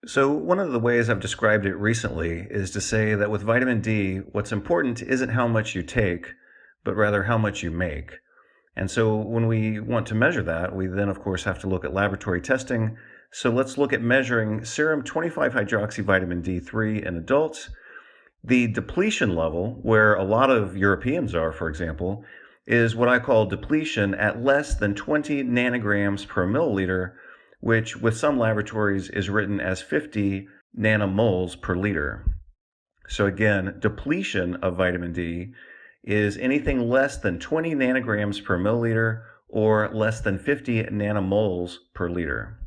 So one of the ways I've described it recently is to say that with vitamin D, what's important isn't how much you take, but rather how much you make. And so when we want to measure that, we then of course have to look at laboratory testing. So let's look at measuring serum 25-hydroxyvitamin D3 in adults. The depletion level, where a lot of Europeans are, for example, is what I call depletion at less than 20 nanograms per milliliter, which with some laboratories is written as 50 nanomoles per liter. So again, depletion of vitamin D is anything less than 20 nanograms per milliliter or less than 50 nanomoles per liter.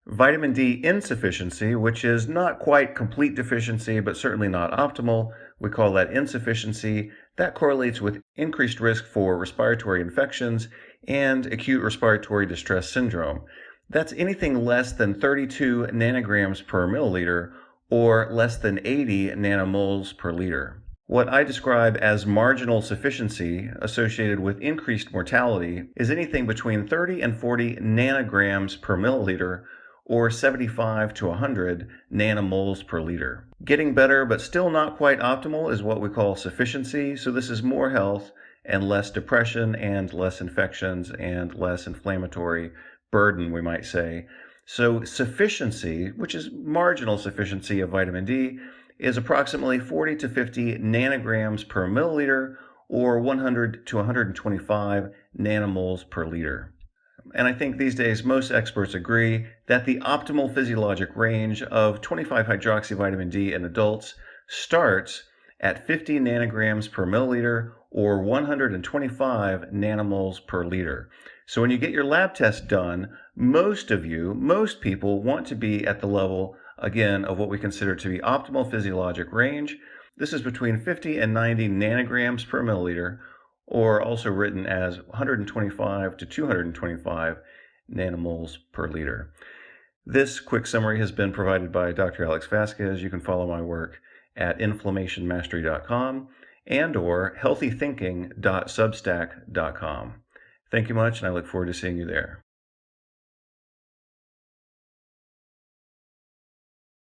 Vitamin D insufficiency, which is not quite complete deficiency, but certainly not optimal, we call that insufficiency. That correlates with increased risk for respiratory infections and acute respiratory distress syndrome. That's anything less than 32 nanograms per milliliter or less than 80 nanomoles per liter. What I describe as marginal sufficiency associated with increased mortality is anything between 30 and 40 nanograms per milliliter or 75 to 100 nanomoles per liter. Getting better but still not quite optimal is what we call sufficiency. So this is more health and less depression and less infections and less inflammatory burden, we might say. So sufficiency, which is marginal sufficiency of vitamin D, is approximately 40 to 50 nanograms per milliliter or 100 to 125 nanomoles per liter. And I think these days most experts agree that the optimal physiologic range of 25-hydroxyvitamin D in adults starts at 50 nanograms per milliliter or 125 nanomoles per liter. So when you get your lab test done, most people want to be at the level, again, of what we consider to be optimal physiologic range. This is between 50 and 90 nanograms per milliliter, or also written as 125 to 225 nanomoles per liter. This quick summary has been provided by Dr. Alex Vasquez. You can follow my work at inflammationmastery.com and or healthythinking.substack.com. Thank you much, and I look forward to seeing you there.